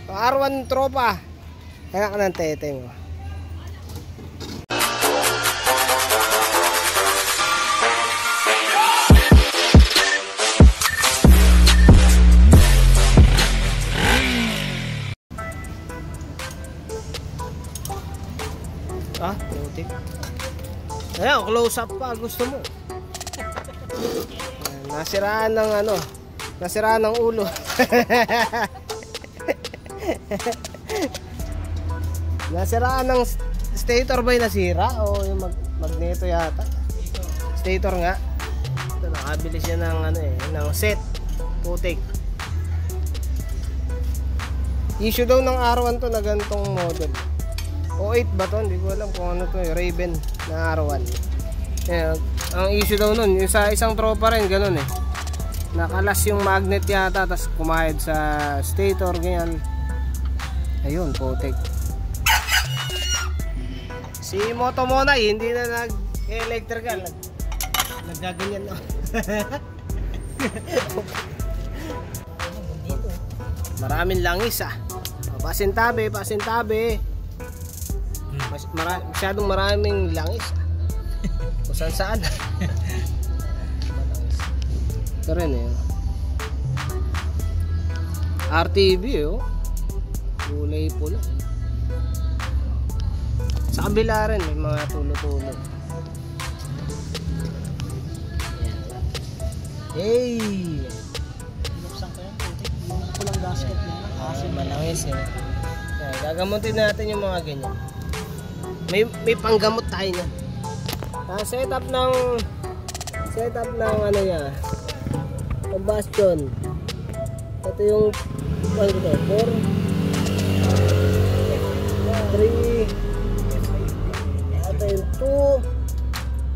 R1 tropa. Kaya ka ng teteng. Putik. Ayan, close up pa. Gusto mo. Nasiraan ng ano. Nasiraan ng ulo. Nasiraan ng stator ba yung nasira? O yung magneto yata? Stator nga. Ito, nakabili siya ng ano ng set. Putik. Issue daw ng R1 to na ganitong model. O8 ba to? Hindi ko alam kung ano to, Raven na R1. Ayan, ang issue daw nun, yung sa isang tropa rin, ganun nakalas yung magnet yata, tapos kumahid sa stator, ganyan. Ayun, putik. Si Motomonay, hindi na nag-electrical. Naggaganyan na. Maraming langis pasintabi. Masyadong maraming langis. Kung saan ito rin RTV kulay pula. Sa kabila rin may mga tulo-tulo. Hey! Buksan ko yan. Yung pulang gasket na kasi malangis gagamutin natin yung mga ganyan. May panggamot tayo niyan. Setup ng ano niya, combustion. Ito yung 4 3 ito yung 2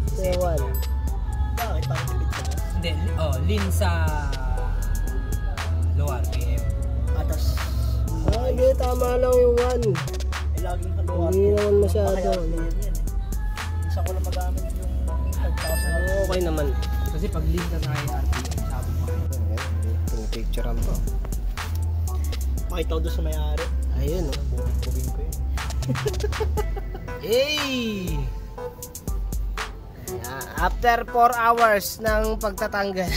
ito yung 1. Bakit parang tipid ka ba? Hindi, lean sa low RPM. Atas hindi, tama lang yung 1. Laging haluan. Hindi naman masyado. Isa ko lang magamit yung 5,000. Okay naman. Kasi pag lean ka sa RPM, sabi mo. Yung picture ang to. Makita ko doon sa may-ari. Ayun Bubing ko yun. Hey! After 4 hours ng pagtatanggal.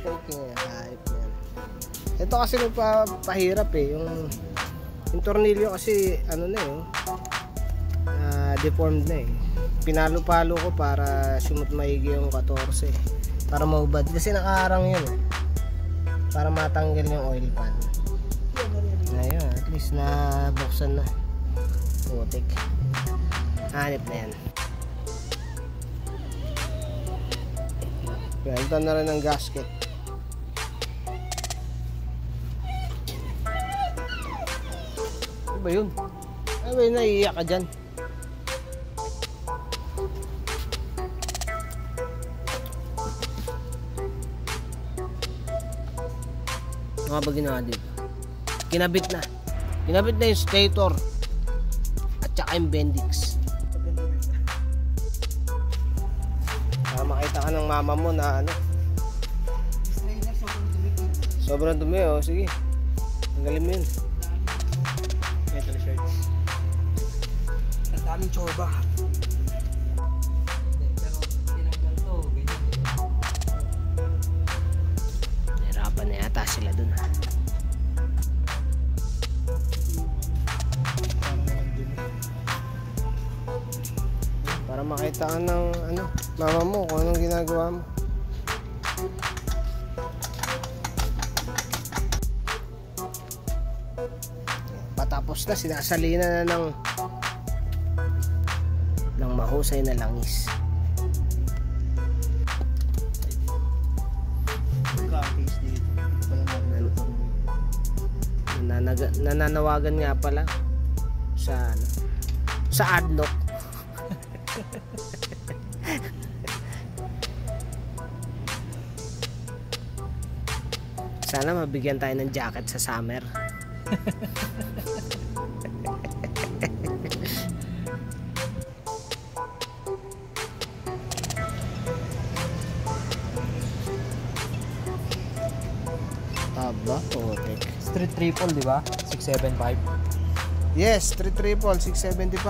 Okay, hype yan. Ito kasi nagpapahirap yung tornilyo kasi ano na deformed na pinalo-palo ko para sumot maigi yung 14 para mahubad kasi nakaharang yun para matanggal yung oil pan. Ayun, at least na buksan na. Putik. Hanip na yan. Palitan na rin ng gasket. Ano ba yun? Ano ba yun? Naiiyak ka dyan? Ano ba ginawa dito? Kinabit na yung stator at saka yung bendix para makita ka ng mama mo na ano sobrang dumi. Sige, tanggalin mo yun. Metal shirts. Ang daming chorba. Pero tinanggal to, ganyan nahirapan na yata sila dun para makita ka ng ano, mama mo kung anong ginagawa mo. Patapos na, sinasalina na ng mahusay na langis. Nananawagan nga pala sa adlock. Sana mabigyan tayo ng jacket sa summer. Aba, Putik. Street triple, di ba? 675. Yes, 675.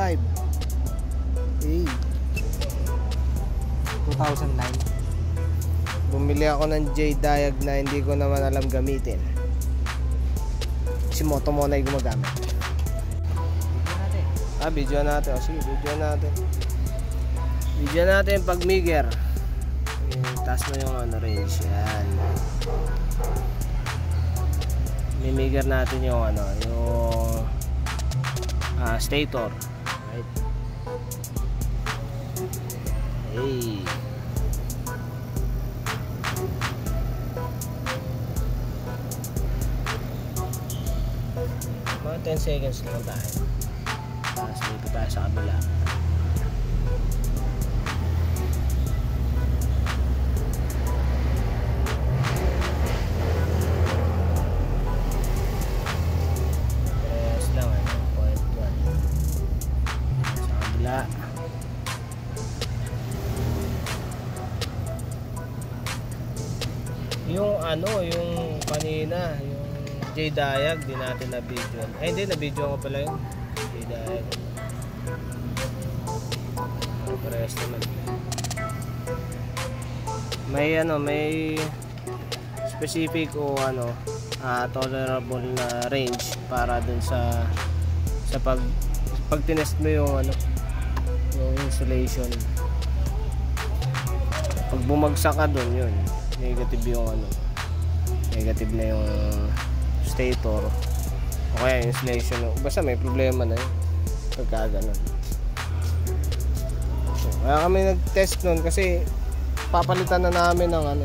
Hey. 2009. Bumili ako ng J-Diag na hindi ko naman alam gamitin. Si Moto Mona ay gumagamit. Video natin. O sige, video natin. Video natin pag migger. Taas mo yung ano, range. Yan. Mimigger natin yung ano, yung stator. Right. Hey. Mga 10 seconds lang tayo. Tapos dito tayo sa kabila. Press lang, 0.1 sa kabila. Yung ano, yung kanina, yung J-Diag, di natin na video. Ay hindi, na video ko pala yun. J-Diag. Parehas naman. May ano, may specific o ano, tolerable na range para dun sa pag tinest mo yung ano, yung insulation. Pag bumagsak ka dun, yun negative yung ano, negative na yung stator o kaya insulation, basta may problema na yun pagka ganun. Kaya kami nag-test nun kasi papalitan na namin ng ano,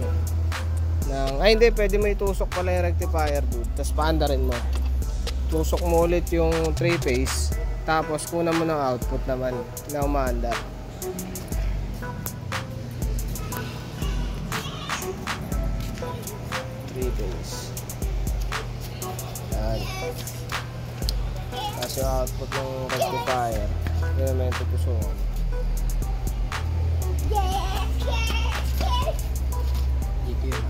ay hindi, pwede mo itusok pala yung rectifier dude, tapos paandarin mo, tusok mo ulit yung 3-phase, tapos kunan mo ng output naman na umaandar. Yan. Tapos yung output ng rectifier, yun naman yung tutusungan. Dito yun.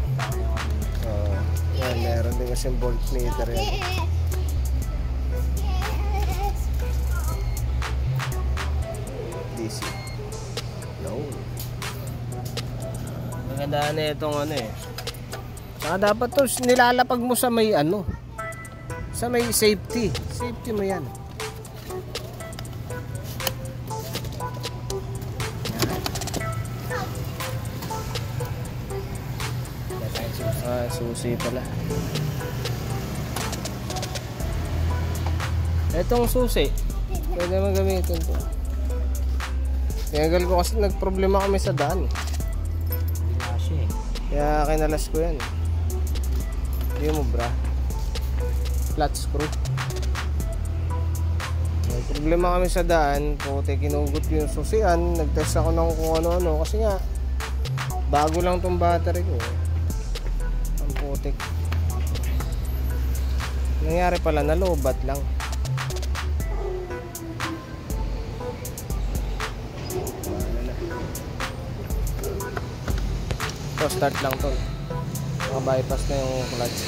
Yan, meron din kasi voltmeter yan. DC. Yo. Magandaan na itong ano eh. Saka dapat to nilalapag mo sa may ano, sa may safety mo yan. Susi pala. Itong susi pwede mo gamitin to. Tinagal ko kasi nagproblema kami sa daan. Kaya kinalas ko yan. Hindi mo bra, flat screw. May problema kami sa daan, puti kinugot yung susian. Nagtest ako ng kung ano-ano kasi nga bago lang tong battery ko. Ang putik. Nangyari pala, nalobat lang. So start lang to. Bypass na yung clutch.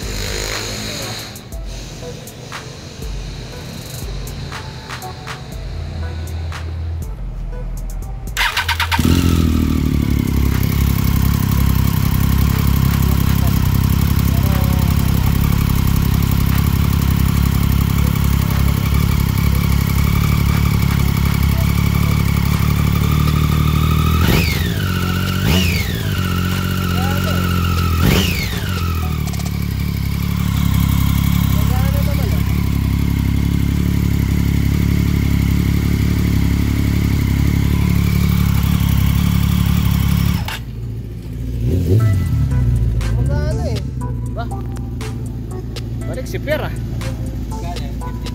Si Pera.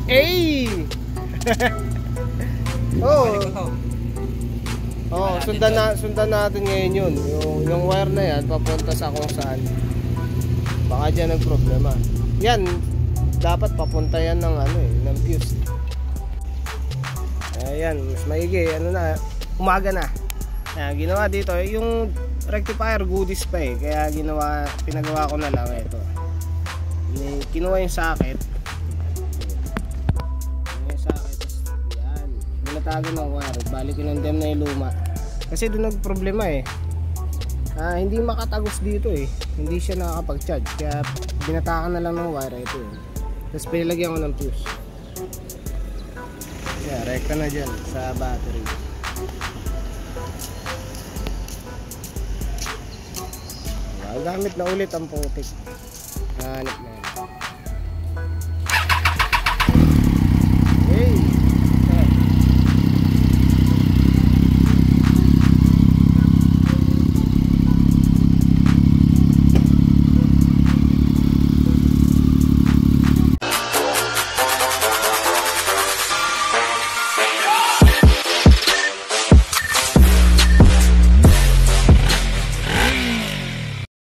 Ey! Sundan natin ngayon yun. Yung wire na yan papunta sa kung saan. Baka dyan ang problema. Yan, dapat papunta yan ng ano eh, ng fuse. Ayan, mas maigi, ano na, umaga na. Ayan, ginawa dito, yung rectifier goodies pa eh. Kaya pinagawa ko na lang ito. Kinuha yung socket. Kinuha yung socket. Yan. Binatago ng wire. Bali kinondem na yung luma. Kasi doon nagproblema eh. Hindi makatagos dito eh. Hindi siya nakakapag-charge. Kaya binatakan na lang ng wire. Ito eh. Tapos pinilagyan ko ng fuse. Yeah, rekta na dyan sa battery. Gamit na ulit ang putik. Hanip na yan. Okay.